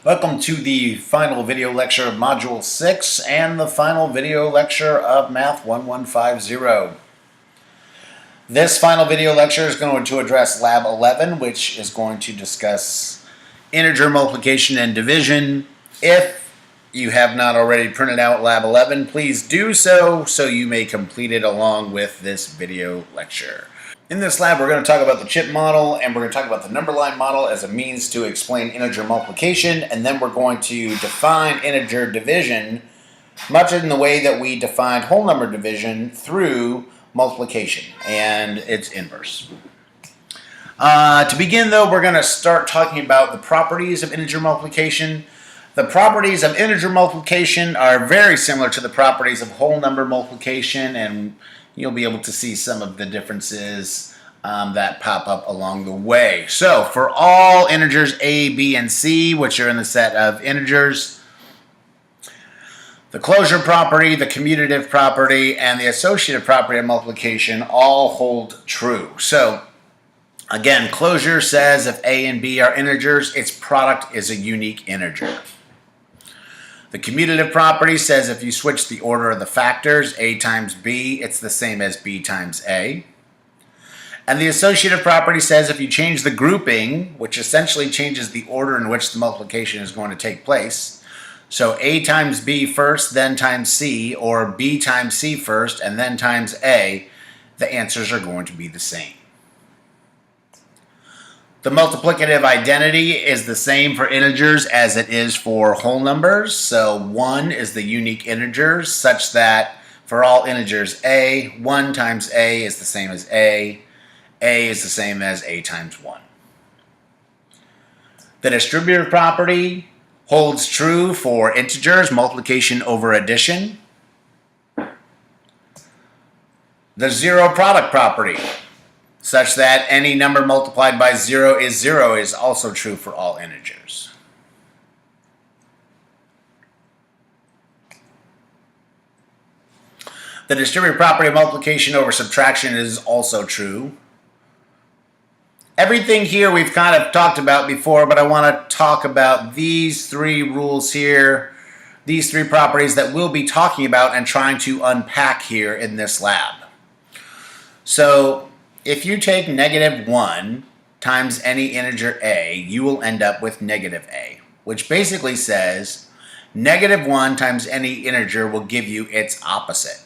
Welcome to the final video lecture of Module 6 and the final video lecture of Math 1150. This final video lecture is going to address Lab 11, which is going to discuss integer multiplication and division. If you have not already printed out Lab 11, please do so you may complete it along with this video lecture. In this lab, we're going to talk about the chip model, and we're going to talk about the number line model as a means to explain integer multiplication, and then we're going to define integer division, much in the way that we defined whole number division through multiplication and its inverse. To begin, though, we're going to start talking about the properties of integer multiplication. The properties of integer multiplication are very similar to the properties of whole number multiplication, and you'll be able to see some of the differences that pop up along the way. So for all integers a, b, and c, which are in the set of integers, the closure property, the commutative property, and the associative property of multiplication all hold true. So again, closure says if a and b are integers, its product is a unique integer. The commutative property says if you switch the order of the factors, a times b, it's the same as b times a. And the associative property says if you change the grouping, which essentially changes the order in which the multiplication is going to take place, so a times b first, then times c, or b times c first, and then times a, the answers are going to be the same. The multiplicative identity is the same for integers as it is for whole numbers. So 1 is the unique integer such that for all integers a, 1 times a is the same as a is the same as a times 1. The distributive property holds true for integers, multiplication over addition. The zero product property, such that any number multiplied by 0 is also true for all integers. The distributive property of multiplication over subtraction is also true. Everything here we've kind of talked about before, but I want to talk about these three rules here, these three properties that we'll be talking about and trying to unpack here in this lab. So if you take negative 1 times any integer a, you will end up with negative a, which basically says negative 1 times any integer will give you its opposite.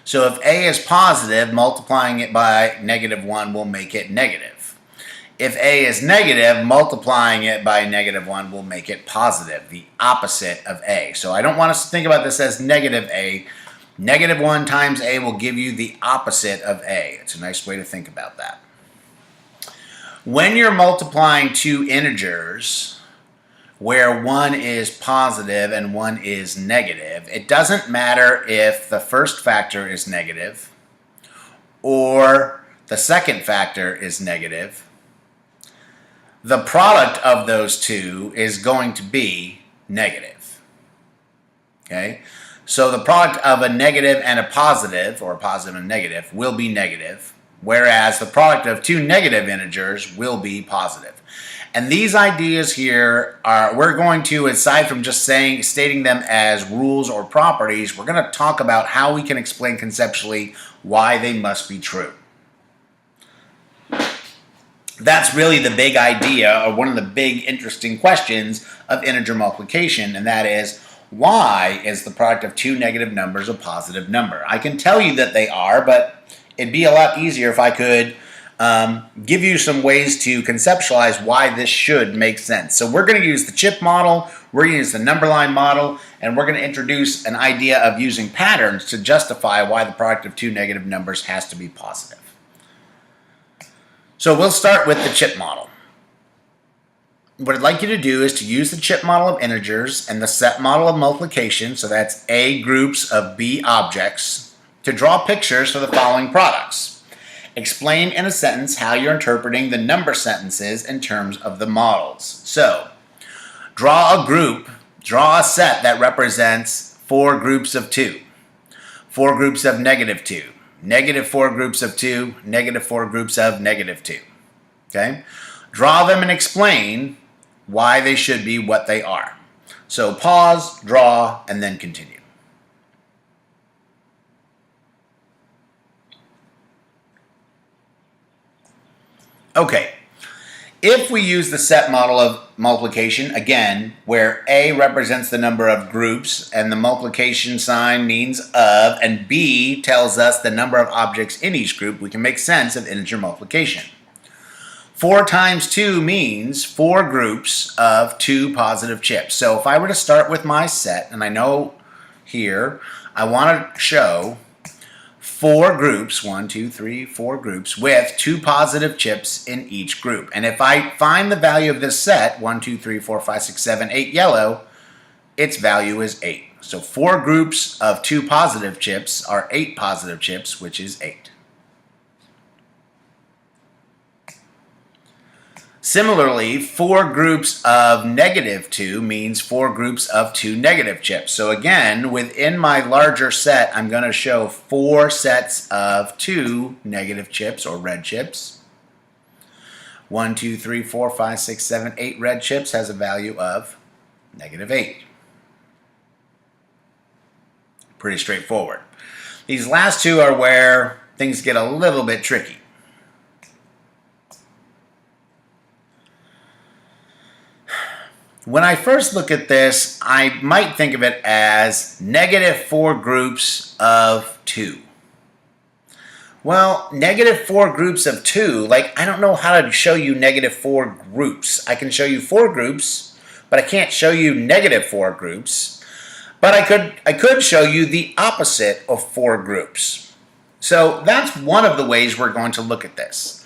So if a is positive, multiplying it by negative 1 will make it negative. If a is negative, multiplying it by negative 1 will make it positive, the opposite of a. So I don't want us to think about this as negative a. Negative 1 times a will give you the opposite of a. It's a nice way to think about that. When you're multiplying two integers where one is positive and one is negative, it doesn't matter if the first factor is negative or the second factor is negative. The product of those two is going to be negative. Okay? So the product of a negative and a positive, or a positive and a negative, will be negative, whereas the product of two negative integers will be positive. And these ideas here we're going to, aside from just stating them as rules or properties, we're going to talk about how we can explain conceptually why they must be true. That's really the big idea, or one of the big interesting questions of integer multiplication, and that is, why is the product of two negative numbers a positive number? I can tell you that they are, but it'd be a lot easier if I could give you some ways to conceptualize why this should make sense. So we're going to use the chip model, we're going to use the number line model, and we're going to introduce an idea of using patterns to justify why the product of two negative numbers has to be positive. So we'll start with the chip model. What I'd like you to do is to use the chip model of integers and the set model of multiplication, so that's A groups of B objects, to draw pictures for the following products. Explain in a sentence how you're interpreting the number sentences in terms of the models. So, draw a set that represents 4 groups of 2, 4 groups of negative 2, negative 4 groups of 2, negative 4 groups of negative 2. Okay? Draw them and explain why they should be what they are. So pause, draw, and then continue. Okay, if we use the set model of multiplication, again, where A represents the number of groups and the multiplication sign means of, and B tells us the number of objects in each group, we can make sense of integer multiplication. 4 times 2 means 4 groups of 2 positive chips. So if I were to start with my set, and I know here I want to show 4 groups, 1, 2, 3, 4 groups with 2 positive chips in each group. And if I find the value of this set, 1, 2, 3, 4, 5, 6, 7, 8 yellow, its value is 8. So 4 groups of 2 positive chips are 8 positive chips, which is 8. Similarly, 4 groups of -2 means 4 groups of 2 negative chips. So again, within my larger set, I'm going to show 4 sets of 2 negative chips or red chips. 1, 2, 3, 4, 5, 6, 7, 8 red chips has a value of -8. Pretty straightforward. These last two are where things get a little bit tricky. When I first look at this, I might think of it as -4 groups of 2. Well, -4 groups of 2, like I don't know how to show you -4 groups. I can show you 4 groups, but I can't show you -4 groups. But I could show you the opposite of 4 groups. So that's one of the ways we're going to look at this.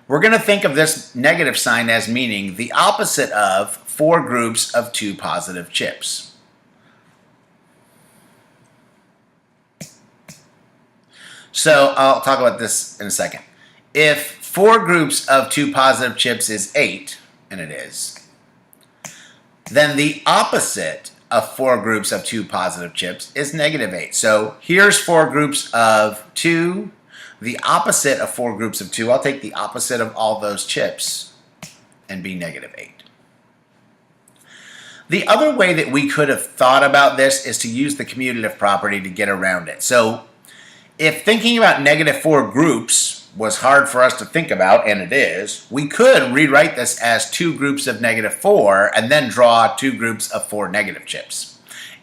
We're going to think of this negative sign as meaning the opposite of 4 groups of 2 positive chips. So I'll talk about this in a second. If 4 groups of 2 positive chips is 8, and it is, then the opposite of 4 groups of 2 positive chips is -8. So here's 4 groups of 2. The opposite of 4 groups of 2, I'll take the opposite of all those chips and be -8. The other way that we could have thought about this is to use the commutative property to get around it. So if thinking about -4 groups was hard for us to think about, and it is, we could rewrite this as 2 groups of -4 and then draw 2 groups of 4 negative chips.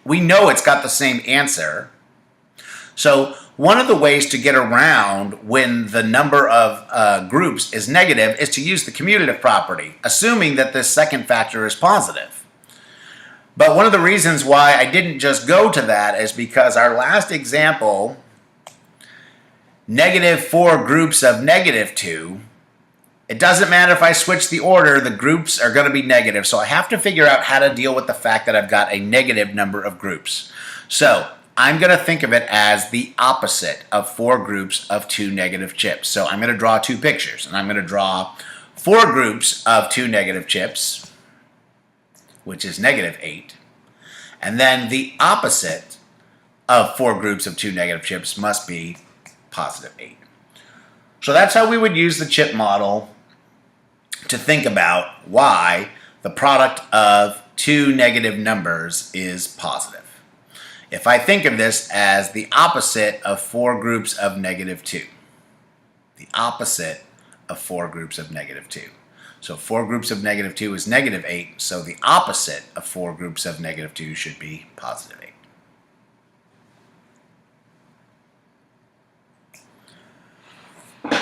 We know it's got the same answer. So one of the ways to get around when the number of groups is negative is to use the commutative property, assuming that this second factor is positive. But one of the reasons why I didn't just go to that is because our last example, -4 groups of -2, it doesn't matter if I switch the order, the groups are going to be negative. So I have to figure out how to deal with the fact that I've got a negative number of groups. So I'm going to think of it as the opposite of 4 groups of 2 negative chips. So I'm going to draw 2 pictures, and I'm going to draw 4 groups of 2 negative chips, which is -8. And then the opposite of 4 groups of 2 negative chips must be +8. So that's how we would use the chip model to think about why the product of 2 negative numbers is positive. If I think of this as the opposite of 4 groups of -2, the opposite of 4 groups of -2. So 4 groups of -2 is -8, so the opposite of 4 groups of -2 should be +8.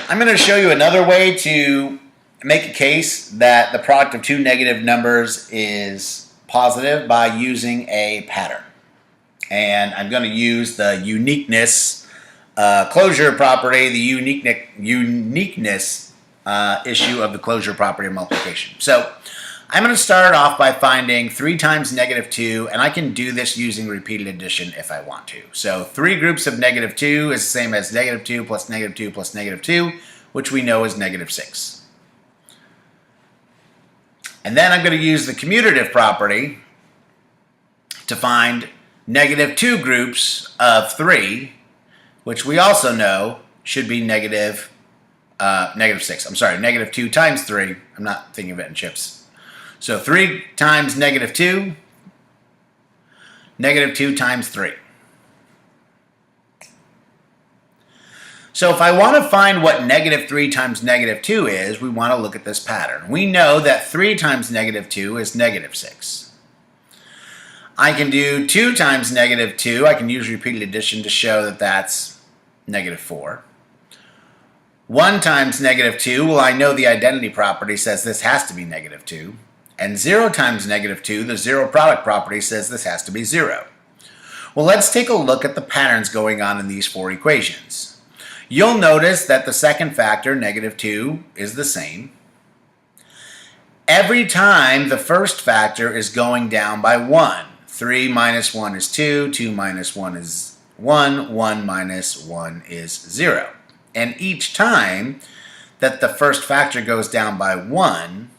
I'm going to show you another way to make a case that the product of 2 negative numbers is positive by using a pattern. And I'm going to use the uniqueness closure property, the uniqueness issue of the closure property of multiplication. So I'm going to start off by finding 3 times -2, and I can do this using repeated addition if I want to. So 3 groups of -2 is the same as -2 plus -2 plus -2, which we know is -6. And then I'm going to use the commutative property to find -2 groups of 3, which we also know should be -6. I'm sorry, -2 times 3. I'm not thinking of it in chips. So 3 times negative 2, negative 2 times 3. So if I want to find what negative 3 times negative 2 is, we want to look at this pattern. We know that 3 times negative 2 is negative 6. I can do 2 times negative 2. I can use repeated addition to show that that's negative 4. 1 times negative 2, well, I know the identity property says this has to be negative 2. And 0 times negative 2, the zero product property says this has to be 0. Well, let's take a look at the patterns going on in these 4 equations. You'll notice that the second factor, negative 2, is the same. Every time the first factor is going down by 1. 3 minus 1 is 2, 2 minus 1 is 1, 1 minus 1 is 0. And each time that the first factor goes down by 1,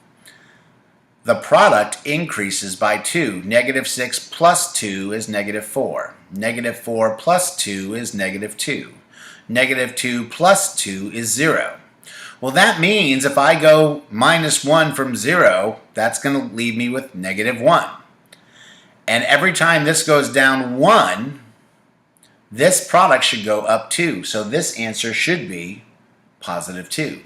the product increases by 2. Negative 6 plus 2 is negative 4. Negative 4 plus 2 is negative 2. Negative 2 plus 2 is 0. Well, that means if I go minus 1 from 0, that's going to leave me with negative 1. And every time this goes down 1, this product should go up 2. So this answer should be positive 2.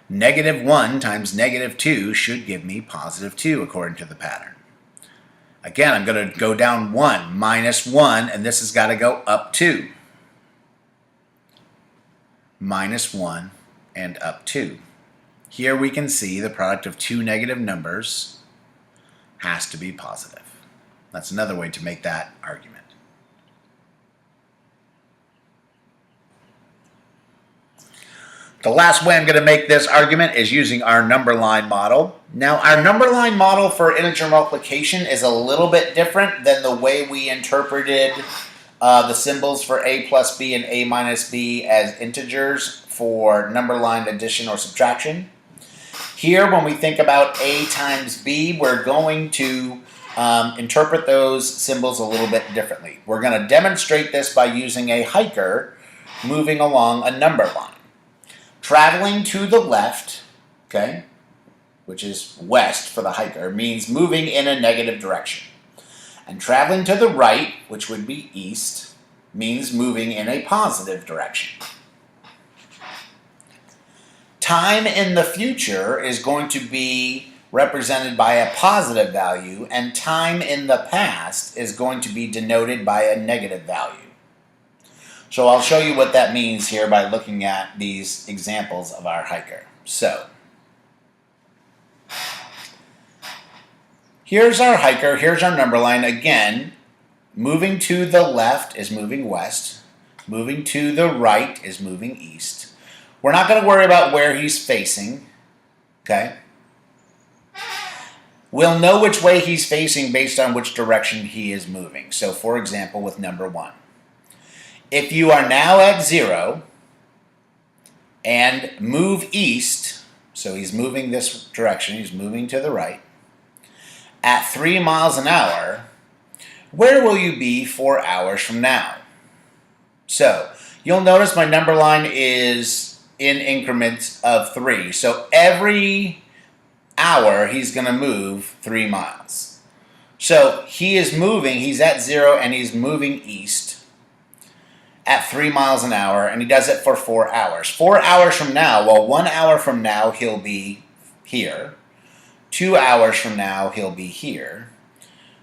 Negative 1 times negative 2 should give me positive 2 according to the pattern. Again, I'm going to go down 1, minus 1, and this has got to go up 2. Minus 1 and up 2. Here we can see the product of two negative numbers has to be positive. That's another way to make that argument. The last way I'm going to make this argument is using our number line model. Now, our number line model for integer multiplication is a little bit different than the way we interpreted the symbols for a plus b and a minus b as integers for number line addition or subtraction. Here, when we think about a times b, we're going to interpret those symbols a little bit differently. We're going to demonstrate this by using a hiker moving along a number line. Traveling to the left, okay, which is west for the hiker, means moving in a negative direction. And traveling to the right, which would be east, means moving in a positive direction. Time in the future is going to be represented by a positive value, and time in the past is going to be denoted by a negative value. So I'll show you what that means here by looking at these examples of our hiker. So, here's our hiker, here's our number line. Again, moving to the left is moving west. Moving to the right is moving east. We're not going to worry about where he's facing, okay? We'll know which way he's facing based on which direction he is moving. So, for example, with number 1. If you are now at 0 and move east, so he's moving this direction, he's moving to the right, at 3 miles an hour, where will you be 4 hours from now? So, you'll notice my number line is in increments of 3. So, every hour he's going to move 3 miles. So, he is moving, he's at 0 and he's moving east at 3 miles an hour, and he does it for 4 hours. 4 hours from now, well, 1 hour from now, he'll be here. 2 hours from now, he'll be here.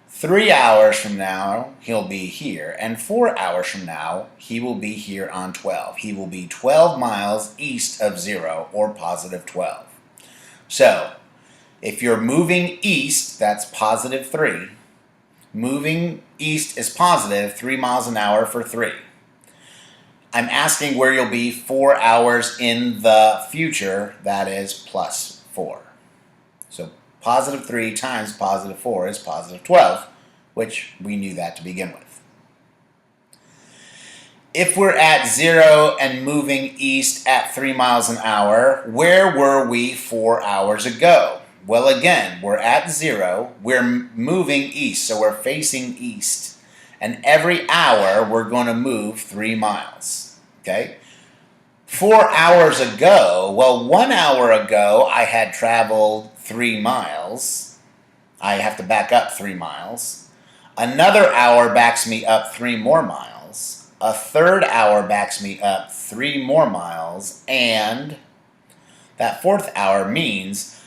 3 hours from now, he'll be here. And 4 hours from now, he will be here on 12. He will be 12 miles east of 0, or positive 12. So, if you're moving east, that's positive 3. Moving east is positive 3 miles an hour for 3. I'm asking where you'll be 4 hours in the future, that is plus 4. So positive 3 times positive 4 is positive 12, which we knew that to begin with. If we're at 0 and moving east at 3 miles an hour, where were we 4 hours ago? Well, again, we're at 0, we're moving east, so we're facing east. And every hour, we're going to move 3 miles, okay? 4 hours ago, well, 1 hour ago, I had traveled 3 miles. I have to back up 3 miles. Another hour backs me up 3 more miles. A third hour backs me up 3 more miles. And that fourth hour means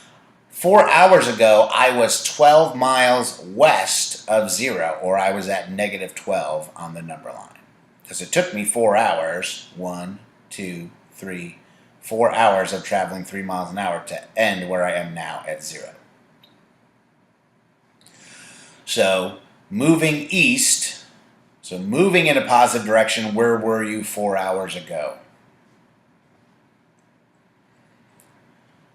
4 hours ago, I was 12 miles west of 0, or I was at negative 12 on the number line. Because it took me 4 hours, 1, 2, 3, 4 hours of traveling 3 miles an hour to end where I am now at 0. So, moving east, so moving in a positive direction, where were you 4 hours ago?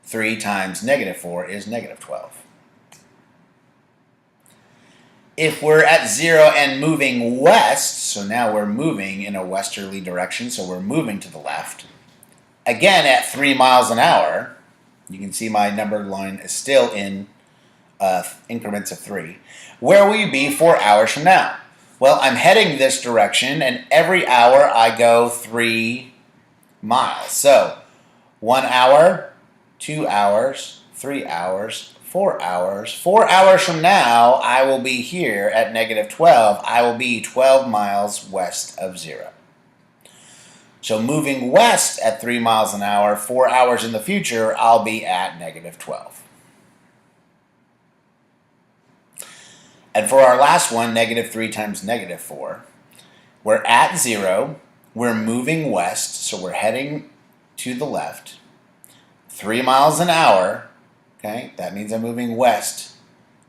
3 times negative 4 is negative 12. If we're at 0 and moving west, so now we're moving in a westerly direction, so we're moving to the left. Again, at 3 miles an hour, you can see my number line is still in increments of 3. Where will you be 4 hours from now? Well, I'm heading this direction, and every hour I go 3 miles. So, 1 hour, 2 hours, 3 hours, 4 hours. 4 hours from now, I will be here at negative 12. I will be 12 miles west of 0. So moving west at 3 miles an hour, 4 hours in the future, I'll be at negative 12. And for our last one, negative 3 times negative 4, we're at 0. We're moving west, so we're heading to the left. 3 miles an hour. Okay, that means I'm moving west.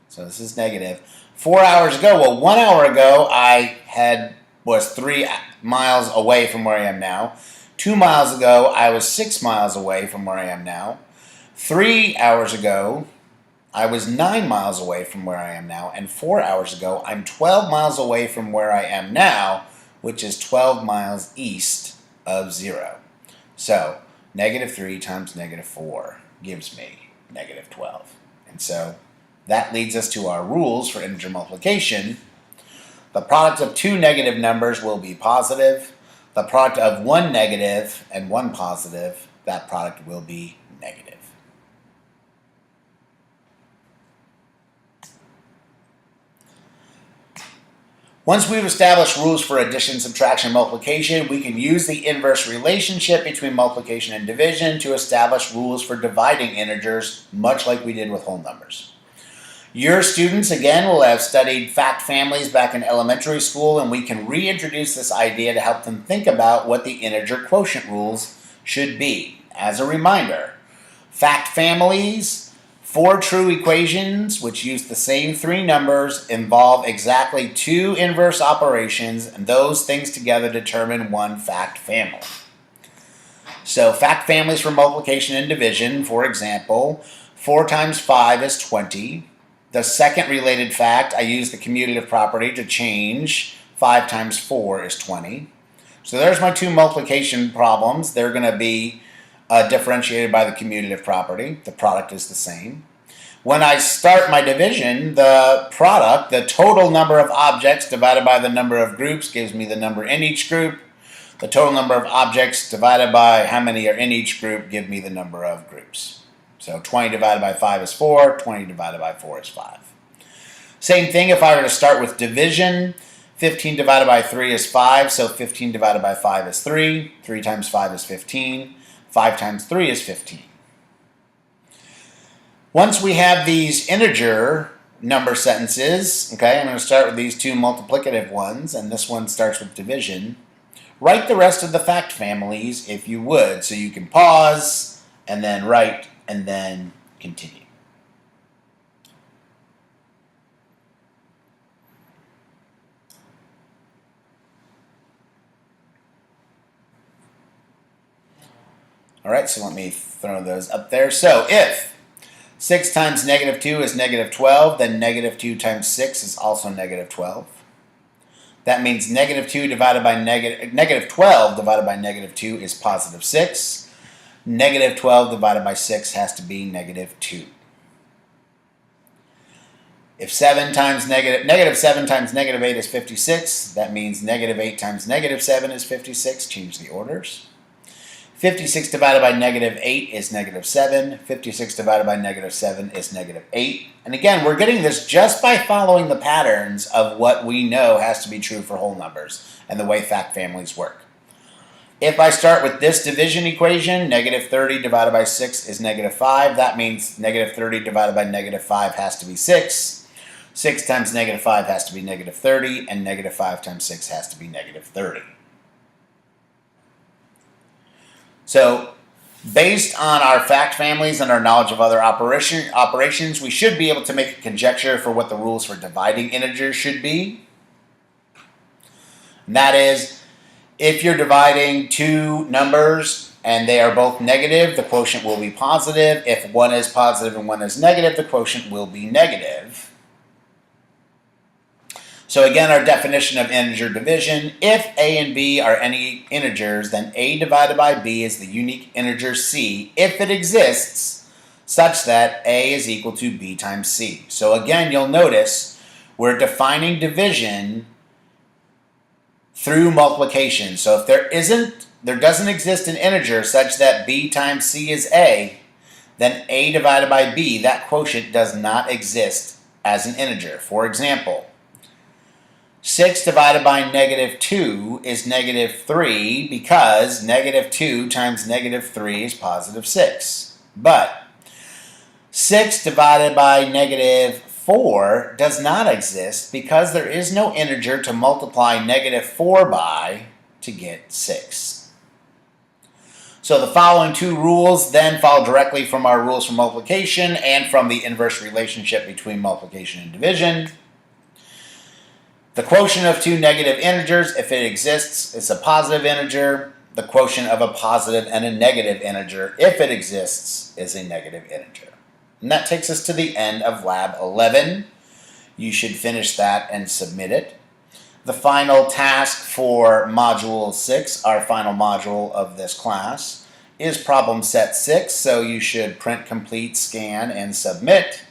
So this is negative. 4 hours ago, well, 1 hour ago, I was 3 miles away from where I am now. 2 miles ago, I was 6 miles away from where I am now. 3 hours ago, I was 9 miles away from where I am now. And 4 hours ago, I'm 12 miles away from where I am now, which is 12 miles east of 0. So, negative 3 times negative 4 gives me negative 12. And so that leads us to our rules for integer multiplication. The product of 2 negative numbers will be positive. The product of 1 negative and 1 positive, that product will be negative. Once we've established rules for addition, subtraction, and multiplication, we can use the inverse relationship between multiplication and division to establish rules for dividing integers, much like we did with whole numbers. Your students, again, will have studied fact families back in elementary school, and we can reintroduce this idea to help them think about what the integer quotient rules should be. As a reminder, fact families, 4 true equations, which use the same 3 numbers, involve exactly 2 inverse operations, and those things together determine one fact family. So fact families for multiplication and division, for example, 4 times 5 is 20. The second related fact, I use the commutative property to change 5 times 4 is 20. So there's my 2 multiplication problems. They're going to be differentiated by the commutative property. The product is the same. When I start my division, the product, the total number of objects divided by the number of groups gives me the number in each group. The total number of objects divided by how many are in each group give me the number of groups. So 20 divided by 5 is 4, 20 divided by 4 is 5. Same thing if I were to start with division. 15 divided by 3 is 5, so 15 divided by 5 is 3. 3 times 5 is 15. 5 times 3 is 15. Once we have these integer number sentences, okay, I'm going to start with these 2 multiplicative ones, and this one starts with division. Write the rest of the fact families if you would, so you can pause, and then write, and then continue. All right, so let me throw those up there. So if 6 times negative 2 is negative 12, then negative 2 times 6 is also negative 12. That means negative 2 divided by negative 12 divided by negative 2 is positive 6. Negative 12 divided by 6 has to be negative 2. If negative 7 times negative 8 is 56, that means negative 8 times negative 7 is 56. Change the orders. 56 divided by negative 8 is negative 7. 56 divided by negative 7 is negative 8. And again, we're getting this just by following the patterns of what we know has to be true for whole numbers and the way fact families work. If I start with this division equation, negative 30 divided by 6 is negative 5. That means negative 30 divided by negative 5 has to be 6. 6 times negative 5 has to be negative 30, and negative 5 times 6 has to be negative 30. So, based on our fact families and our knowledge of other operations, we should be able to make a conjecture for what the rules for dividing integers should be. And that is, if you're dividing two numbers and they are both negative, the quotient will be positive. If one is positive and one is negative, the quotient will be negative. So again, our definition of integer division: if a and b are any integers, then a divided by b is the unique integer c if it exists such that a is equal to b times c. So again, you'll notice we're defining division through multiplication. So if there doesn't exist an integer such that b times c is a, then a divided by b, that quotient does not exist as an integer. For example, 6 divided by negative 2 is negative 3 because negative 2 times negative 3 is positive 6. But 6 divided by negative 4 does not exist because there is no integer to multiply negative 4 by to get 6. So the following two rules then follow directly from our rules for multiplication and from the inverse relationship between multiplication and division. The quotient of two negative integers, if it exists, is a positive integer. The quotient of a positive and a negative integer, if it exists, is a negative integer. And that takes us to the end of Lab 11. You should finish that and submit it. The final task for Module 6, our final module of this class, is Problem Set 6, so you should print, complete, scan, and submit.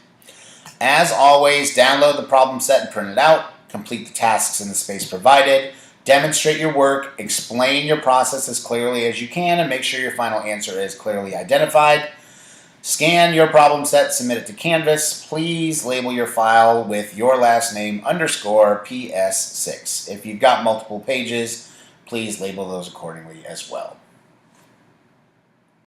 As always, download the problem set and print it out. Complete the tasks in the space provided. Demonstrate your work. Explain your process as clearly as you can, and make sure your final answer is clearly identified. Scan your problem set, submit it to Canvas. Please label your file with your last name _ PS6. If you've got multiple pages, please label those accordingly as well.